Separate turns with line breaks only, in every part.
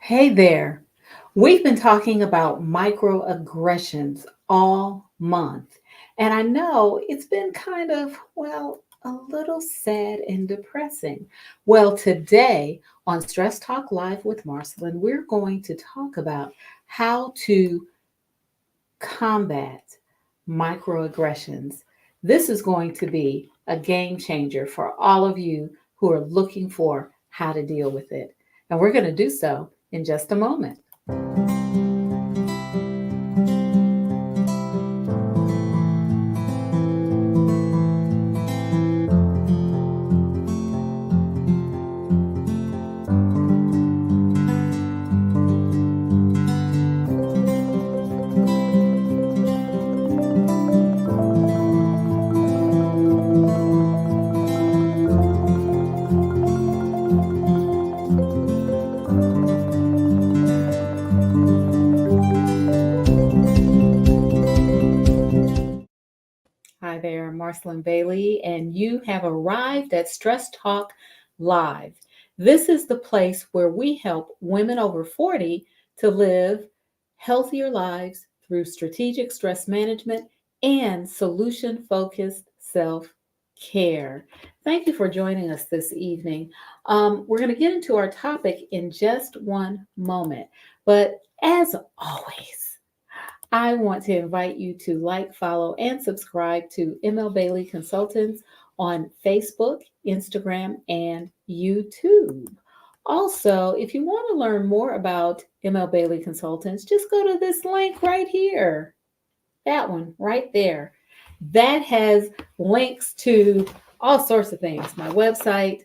Hey there. We've been talking about microaggressions all month. And I know it's been kind of, a little sad and depressing. Well, today on Stress Talk Live with Marcyline, we're going to talk about how to combat microaggressions. This is going to be a game changer for all of you who are looking for how to deal with it. And we're going to do so in just a moment. Hi there, Marcelin Bailey, and you have arrived at Stress Talk Live. This is the place where we help women over 40 to live healthier lives through strategic stress management and solution focused self care. Thank you for joining us this evening. We're going to get into our topic in just one moment, but as always, I want to invite you to like, follow, and subscribe to ML Bailey Consultants on Facebook, Instagram, and YouTube. Also, if you want to learn more about ML Bailey Consultants, just go to this link right here. That one right there. That has links to all sorts of things. My website,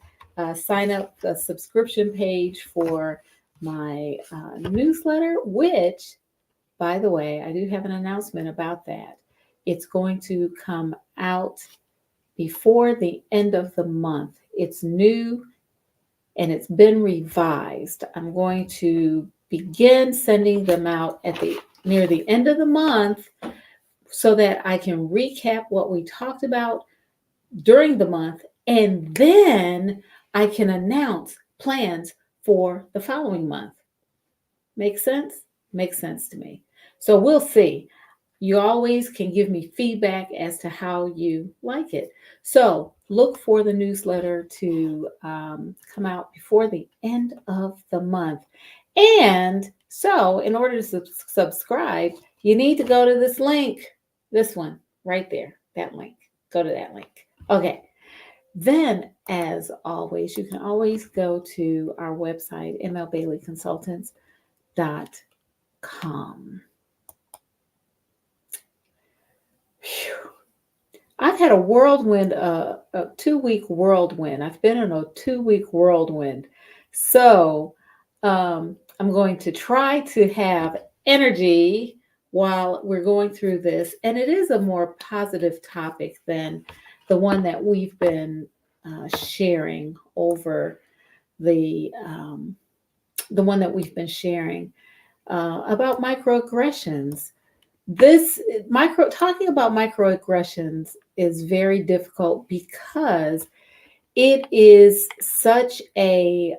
sign up the subscription page for my newsletter, which, by the way, I do have an announcement about that. It's going to come out before the end of the month. It's new and it's been revised. I'm going to begin sending them out at the near the end of the month so that I can recap what we talked about during the month, and then I can announce plans for the following month. Make sense? Makes sense to me. So we'll see. You always can give me feedback as to how you like it. So look for the newsletter to come out before the end of the month. And so, in order to subscribe, you need to go to this link, this one right there, that link. Go to that link. Okay. Then, as always, you can always go to our website, mlbaileyconsultants.com. Whew. I've had a whirlwind, a 2 week whirlwind. I've been in a 2 week whirlwind. So I'm going to try to have energy while we're going through this. And it is a more positive topic than the one that we've been sharing over the one that we've been sharing about microaggressions. This talking about microaggressions is very difficult because it is such a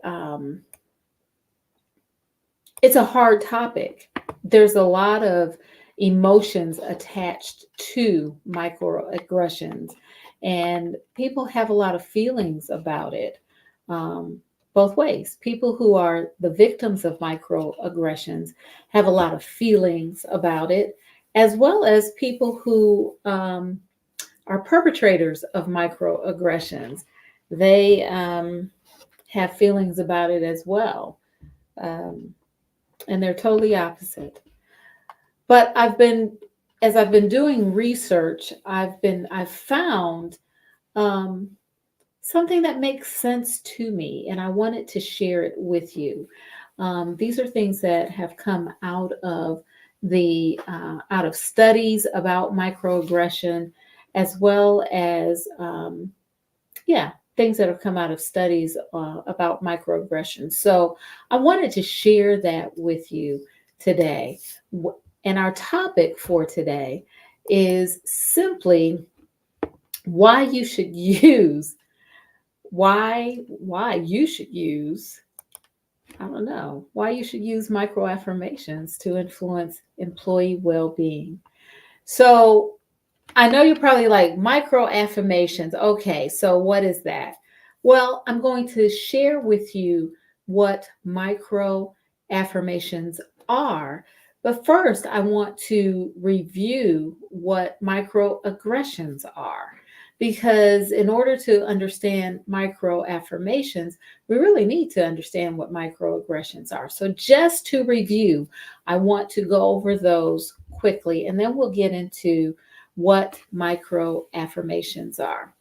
it's a hard topic. There's a lot of emotions attached to microaggressions, and people have a lot of feelings about it. Both ways. People who are the victims of microaggressions have a lot of feelings about it, as well as people who are perpetrators of microaggressions. They have feelings about it as well. Um, and they're totally opposite. But as I've been doing research, I've found um, something that makes sense to me, and I wanted to share it with you. These are things that have come out of studies about microaggression, as well as things that have come out of studies about microaggression. So I wanted to share that with you today. And our topic for today is simply why you should use why you should use I don't know, why you should use micro-affirmations to influence employee well-being. So I know you're probably like, micro-affirmations. Okay, so what is that? Well, I'm going to share with you what micro-affirmations are. But first, I want to review what microaggressions are. Because in order to understand micro-affirmations, we really need to understand what microaggressions are. So, just to review, I want to go over those quickly, and then we'll get into what micro affirmations are.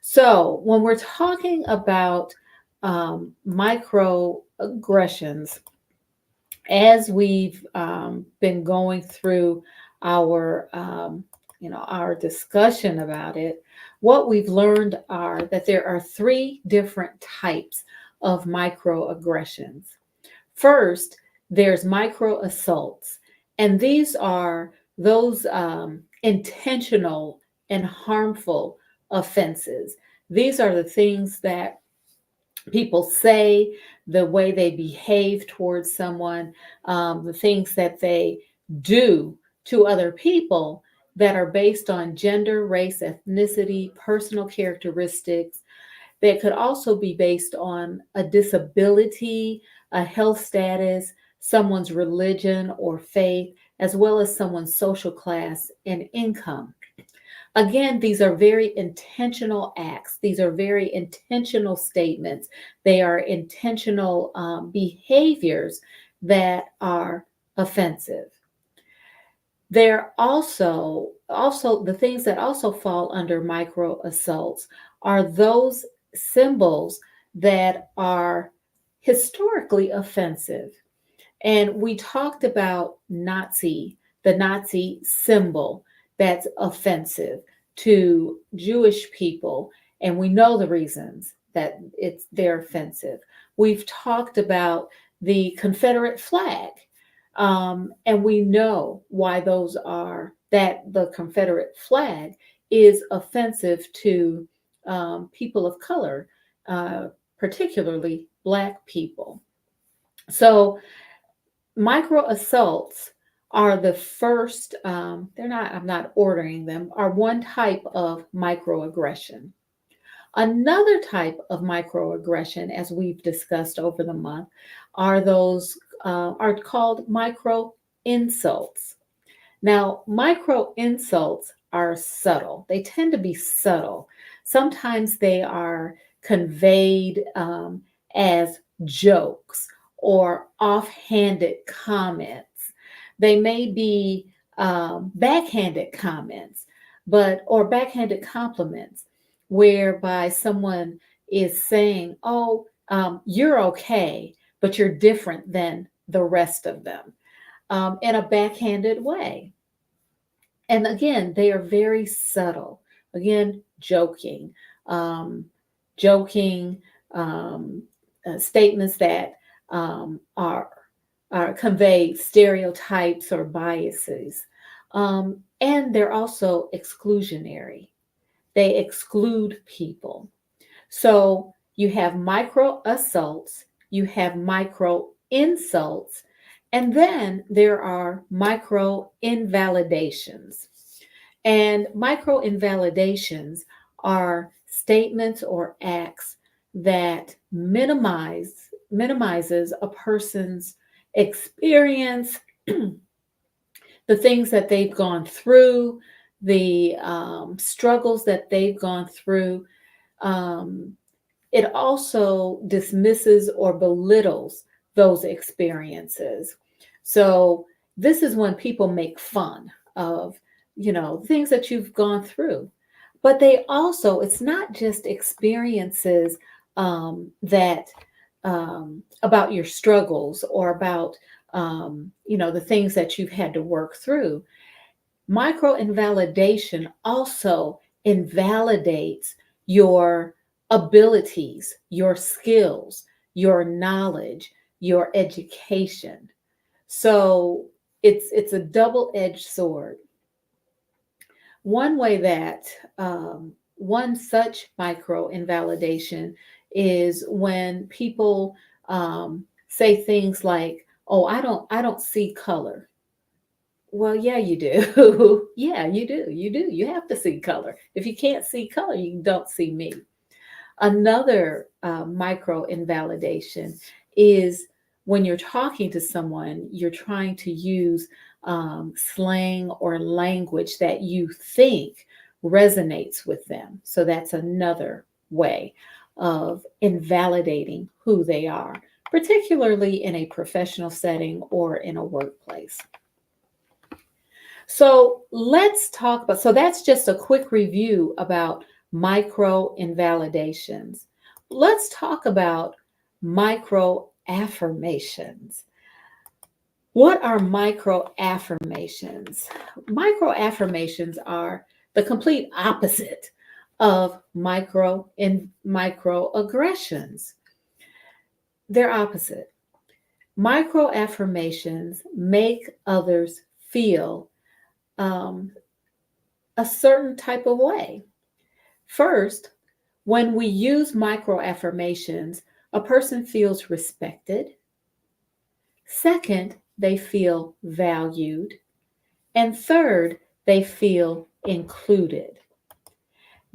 So, when we're talking about microaggressions, as we've been going through our our discussion about it, what we've learned are that there are three different types of microaggressions. First, there's micro assaults, and these are those intentional and harmful offenses. These are the things that people say, the way they behave towards someone, the things that they do to other people that are based on gender, race, ethnicity, personal characteristics. They could also be based on a disability, a health status, someone's religion or faith, as well as someone's social class and income. Again, these are very intentional acts. These are very intentional statements. They are intentional behaviors that are offensive. There also the things that also fall under micro assaults are those symbols that are historically offensive. And we talked about the Nazi symbol that's offensive to Jewish people, and we know the reasons that they're offensive. We've talked about the Confederate flag, and we know why that the Confederate flag is offensive to people of color, particularly Black people. So micro assaults are the first, I'm not ordering them, are one type of microaggression. Another type of microaggression, as we've discussed over the month, are called micro insults. Now, micro insults are subtle. They tend to be subtle. Sometimes they are conveyed as jokes or offhanded comments. They may be backhanded comments, or backhanded compliments, whereby someone is saying, "Oh, you're okay, but you're different than the rest of them," in a backhanded way. And again, they are very subtle. Again, um, joking statements that um, are, convey stereotypes or biases. And they're also exclusionary. They exclude people. So you have micro assaults, you have micro insults, and then there are micro invalidations. And micro invalidations are statements or acts that minimizes a person's experience, the things that they've gone through, the struggles that they've gone through. Um, it also dismisses or belittles those experiences. So this is when people make fun of, things that you've gone through. But they also, it's not just experiences that about your struggles or about, the things that you've had to work through. Micro invalidation also invalidates your abilities, your skills, your knowledge, your education. So it's a double-edged sword. One way that one such micro invalidation is when people say things like, "Oh, I don't see color." Well, yeah, you do. Yeah, you do. You do. You have to see color. If you can't see color, you don't see me. Another micro invalidation is when you're talking to someone, you're trying to use slang or language that you think resonates with them. So that's another way of invalidating who they are, particularly in a professional setting or in a workplace. So let's talk about, so that's just a quick review about micro invalidations. Let's talk about micro affirmations. What are micro affirmations? Micro affirmations are the complete opposite of microaggressions. They're opposite. Micro affirmations make others feel um, a certain type of way. First, when we use micro affirmations, a person feels respected. Second, they feel valued. And third, they feel included.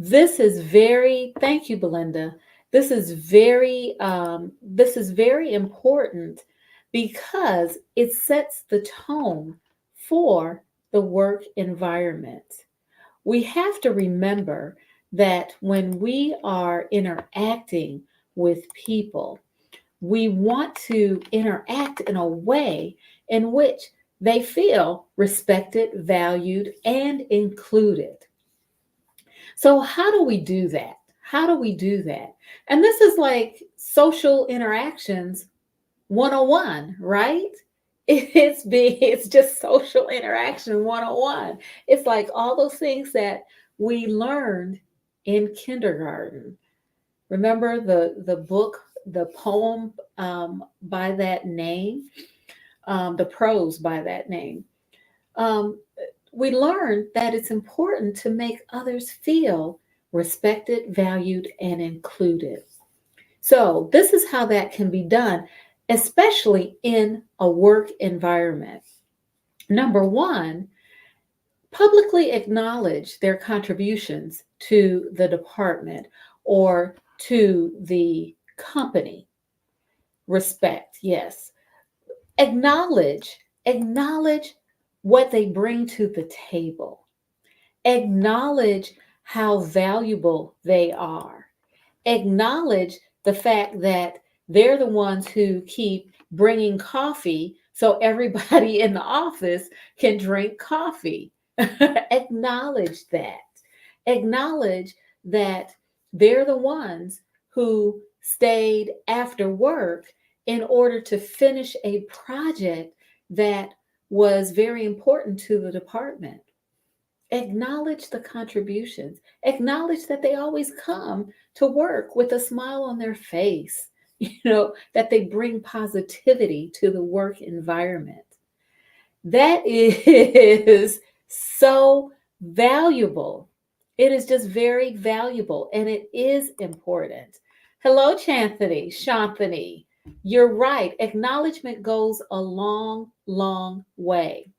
Thank you, Belinda. This is very important because it sets the tone for the work environment. We have to remember that when we are interacting with people, we want to interact in a way in which they feel respected, valued, and included. So, how do we do that? How do we do that? And this is like social interactions 101, right? It's just social interaction 101. It's like all those things that we learned in kindergarten. Remember the book, the poem by that name, the prose by that name. Um, we learned that it's important to make others feel respected, valued, and included. So, this is how that can be done, especially in a work environment. Number one, publicly acknowledge their contributions to the department or to the company. Respect, yes. Acknowledge what they bring to the table. Acknowledge how valuable they are. Acknowledge the fact that they're the ones who keep bringing coffee so everybody in the office can drink coffee. Acknowledge that. Acknowledge that they're the ones who stayed after work in order to finish a project that was very important to the department. Acknowledge the contributions. Acknowledge that they always come to work with a smile on their face, that they bring positivity to the work environment. That is so valuable. It is just very valuable and it is important. Hello, Shanthani. You're right. Acknowledgement goes a long, long way.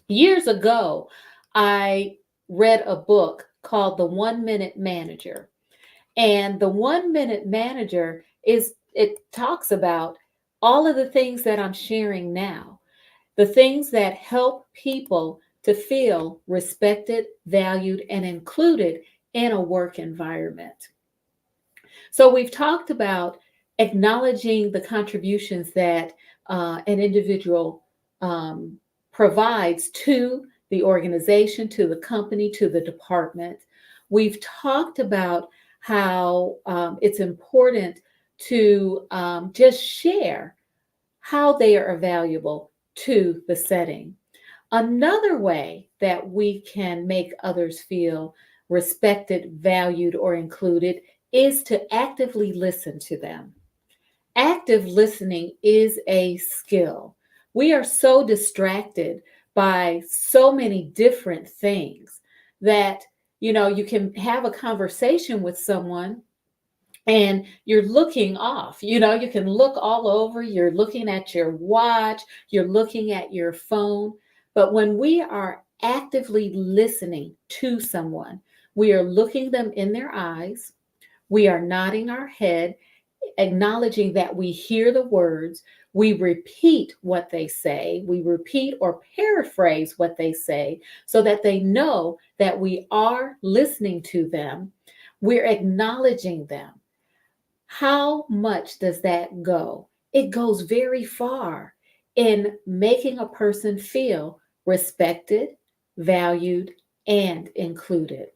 Years ago, I read a book called The 1 Minute Manager. And the 1 minute manager it talks about all of the things that I'm sharing now, the things that help people to feel respected, valued, and included in a work environment. So we've talked about acknowledging the contributions that an individual provides to the organization, to the company, to the department. We've talked about how it's important to just share how they are valuable to the setting. Another way that we can make others feel respected, valued, or included is to actively listen to them. Active listening is a skill. We are so distracted by so many different things that, you can have a conversation with someone and you're looking off. You can look all over. You're looking at your watch, you're looking at your phone. But when we are actively listening to someone, we are looking them in their eyes, we are nodding our head, acknowledging that we hear the words, we repeat what they say, we repeat or paraphrase what they say so that they know that we are listening to them, we're acknowledging them. How much does that go? It goes very far in making a person feel respected, valued, and included.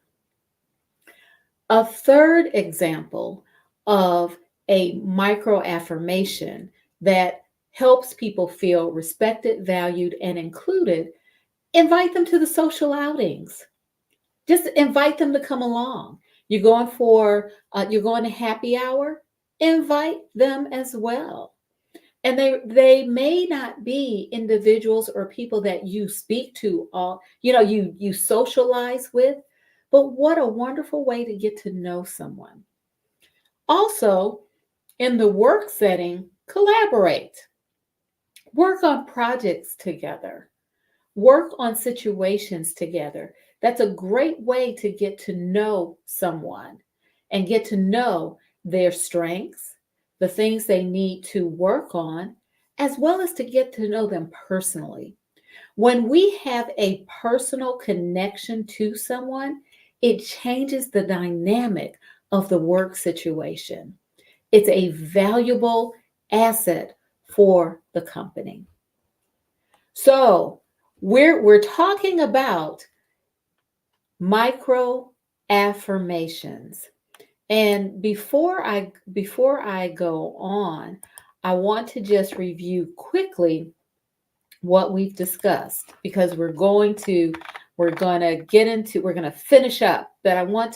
A third example of a micro affirmation that helps people feel respected, valued, and included, invite them to the social outings. Just invite them to come along. You're going to happy hour, invite them as well. And they may not be individuals or people that you speak to all, you socialize with, but what a wonderful way to get to know someone. Also, in the work setting, collaborate. Work on projects together. Work on situations together. That's a great way to get to know someone and get to know their strengths, the things they need to work on, as well as to get to know them personally. When we have a personal connection to someone, it changes the dynamic of the work situation. It's a valuable asset for the company. So, we're talking about micro affirmations. And before I go on, I want to just review quickly what we've discussed because we're going to we're going to finish up, but I'm going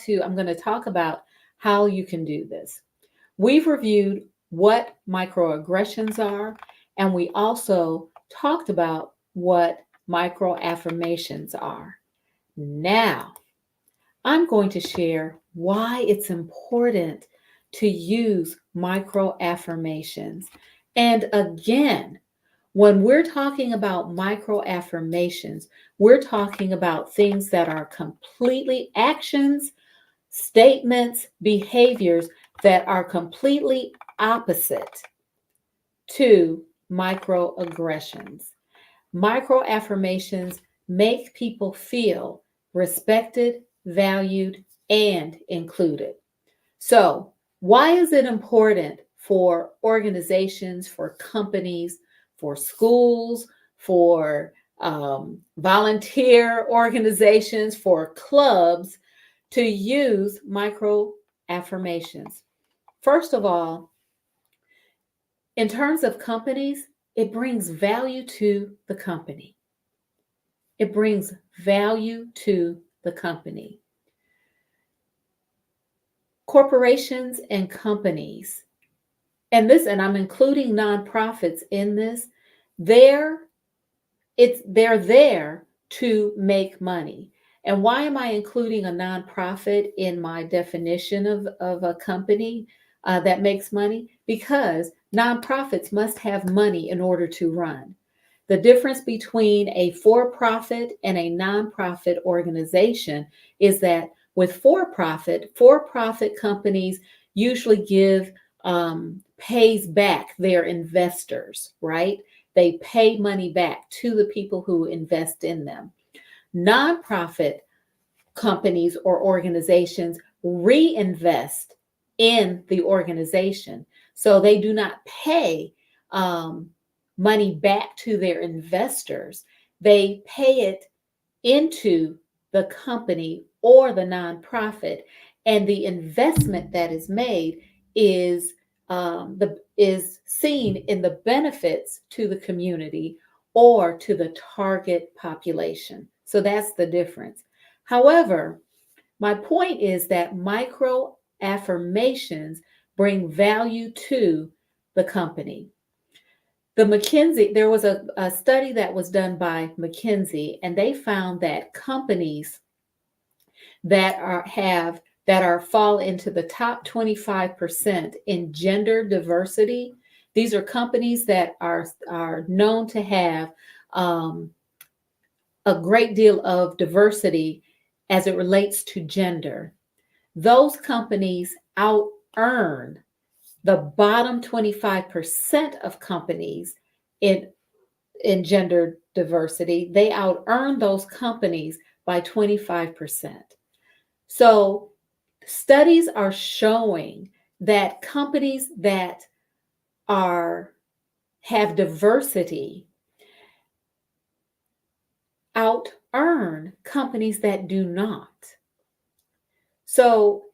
to talk about how you can do this. We've reviewed what microaggressions are, and we also talked about what micro affirmations are. Now, I'm going to share why it's important to use micro affirmations. And again, when we're talking about micro affirmations, we're talking about things that are completely actions, statements, behaviors that are completely opposite to microaggressions. Micro affirmations make people feel respected, valued, and included. So, why is it important for organizations, for companies, for schools, for volunteer organizations, for clubs to use micro affirmations? First of all, in terms of companies, it brings value to the company. It brings value to the company. Corporations and companies, and I'm including nonprofits in this, they're there to make money. And why am I including a nonprofit in my definition of a company that makes money? Because nonprofits must have money in order to run. The difference between a for-profit and a nonprofit organization is that with for-profit companies usually pays back their investors, right? They pay money back to the people who invest in them. Nonprofit companies or organizations reinvest in the organization. So they do not pay money back to their investors. They pay it into the company or the nonprofit, and the investment that is made is is seen in the benefits to the community or to the target population. So that's the difference. However, my point is that micro affirmations bring value to the company. There was a study that was done by McKinsey, and they found that companies that have that fall into the top 25% in gender diversity. These are companies that are known to have a great deal of diversity as it relates to gender. Those companies out earn the bottom 25% of companies in gender diversity. They out earn those companies by 25%. So studies are showing that companies that have diversity out earn companies that do not. So,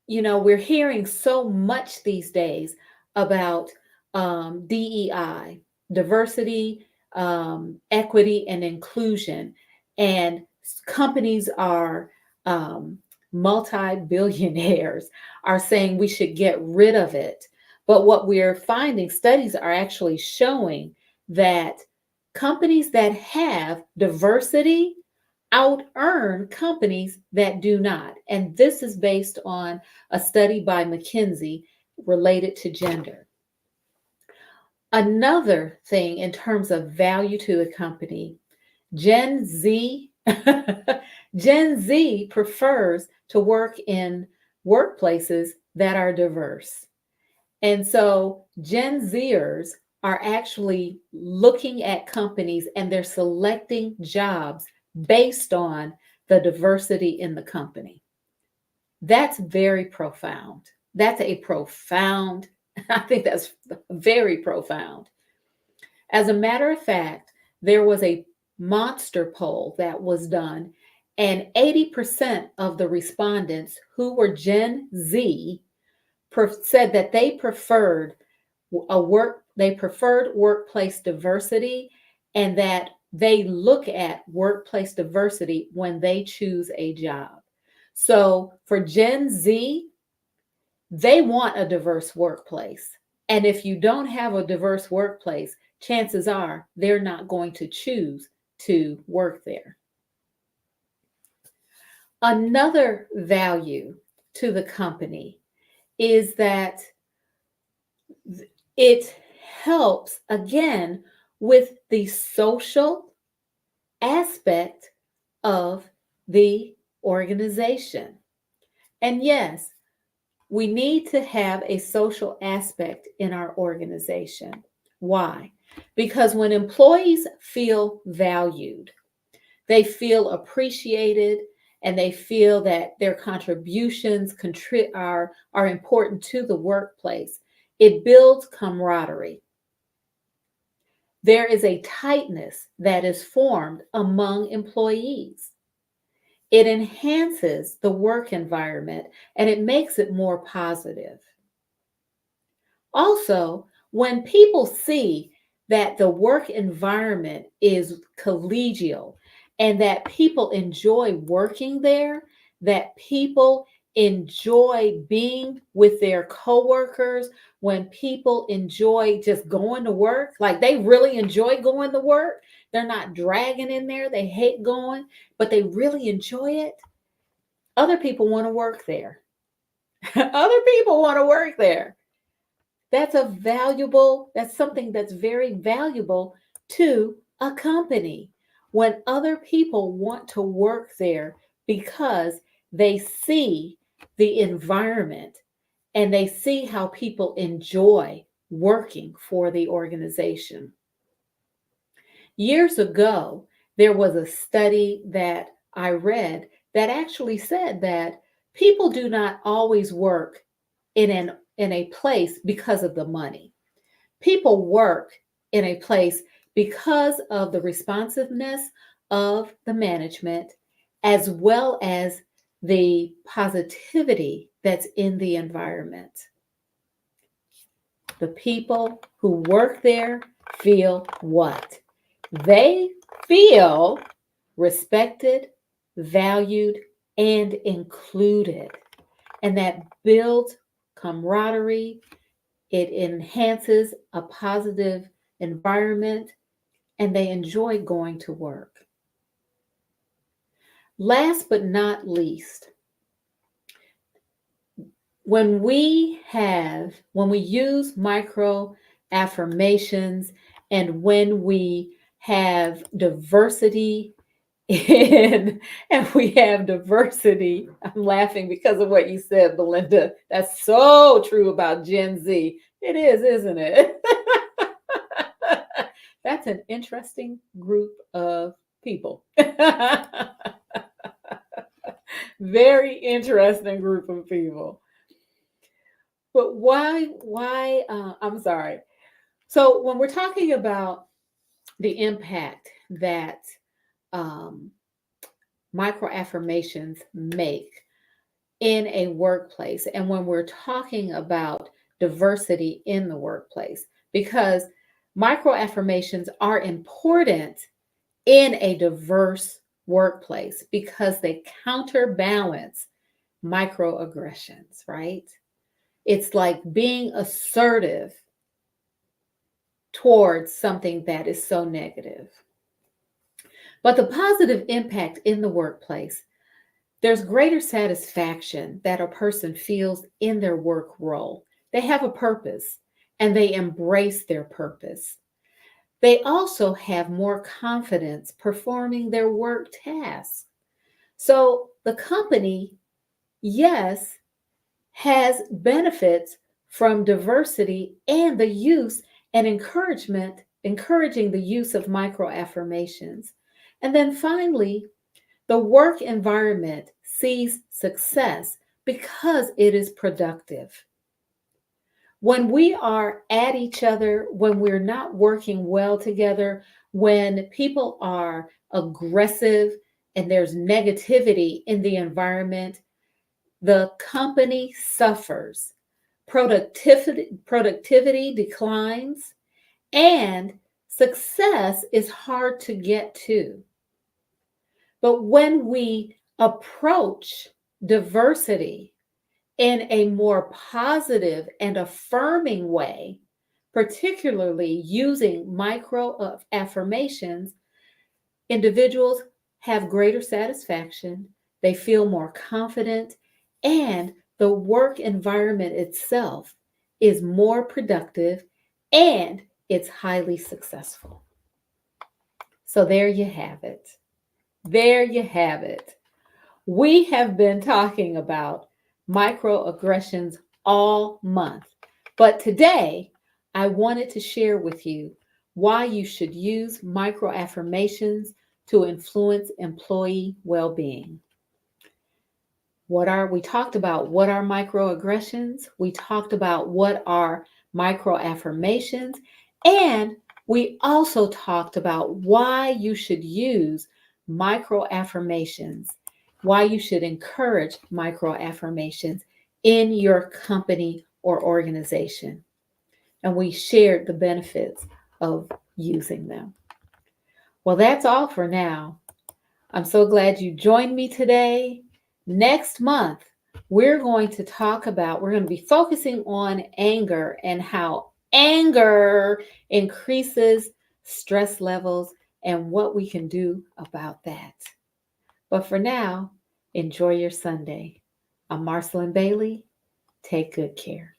we're hearing so much these days about DEI, diversity, equity, and inclusion. And companies are multi-billionaires are saying we should get rid of it. But what we're finding, studies are actually showing that companies that have diversity out earn companies that do not. And this is based on a study by McKinsey related to gender. Another thing in terms of value to the company, Gen Z, Gen Z prefers to work in workplaces that are diverse. And so Gen Zers are actually looking at companies and they're selecting jobs based on the diversity in the company. That's very profound. That's a profound, I think that's very profound. As a matter of fact, there was a monster poll that was done, and 80% of the respondents who were Gen Z said that they preferred workplace diversity, and that they look at workplace diversity when they choose a job. So for Gen Z, they want a diverse workplace. And if you don't have a diverse workplace, chances are they're not going to choose to work there. Another value to the company is that it helps, again, with the social aspect of the organization. And yes, we need to have a social aspect in our organization. Why? Because when employees feel valued, they feel appreciated, and they feel that their contributions are important to the workplace, it builds camaraderie. There is a tightness that is formed among employees. It enhances the work environment and it makes it more positive. Also, when people see that the work environment is collegial and that people enjoy working there, that people enjoy being with their coworkers, when people enjoy just going to work, like they really enjoy going to work, they're not dragging in there, they hate going, but they really enjoy it, other people want to work there. Other people want to work there. That's something that's very valuable to a company when other people want to work there because they see the environment and they see how people enjoy working for the organization. Years ago, there was a study that I read that actually said that people do not always work in a place because of the money. People work in a place because of the responsiveness of the management, as well as the positivity that's in the environment. The people who work there feel what? They feel respected, valued, and included. And that builds camaraderie. It enhances a positive environment, and they enjoy going to work. Last but not least, when we use micro affirmations and when we have diversity and we have diversity. I'm laughing because of what you said, Belinda. That's so true about Gen Z. It is, isn't it? That's an interesting group of people. Very interesting group of people. But I'm sorry. So when we're talking about the impact that um, micro affirmations make in a workplace, and when we're talking about diversity in the workplace, because micro affirmations are important in a diverse workplace because they counterbalance microaggressions, right? It's like being assertive towards something that is so negative. But the positive impact in the workplace, there's greater satisfaction that a person feels in their work role. They have a purpose and they embrace their purpose. They also have more confidence performing their work tasks. So the company, yes, has benefits from diversity and the use and encouraging the use of micro affirmations. And then finally, the work environment sees success because it is productive. When we are at each other, when we're not working well together, when people are aggressive and there's negativity in the environment, the company suffers. Productivity declines, and success is hard to get to. But when we approach diversity in a more positive and affirming way, particularly using micro affirmations, individuals have greater satisfaction, they feel more confident, and the work environment itself is more productive and it's highly successful. So there you have it. There you have it. We have been talking about microaggressions all month, but today I wanted to share with you why you should use micro affirmations to influence employee well-being. We talked about what are microaggressions, we talked about what are micro affirmations, and we also talked about why you should use micro affirmations, why you should encourage micro affirmations in your company or organization. And we shared the benefits of using them. Well, that's all for now. I'm so glad you joined me today. Next month, we're going to be focusing on anger and how anger increases stress levels and what we can do about that. But for now, enjoy your Sunday. I'm Marcyline Bailey. Take good care.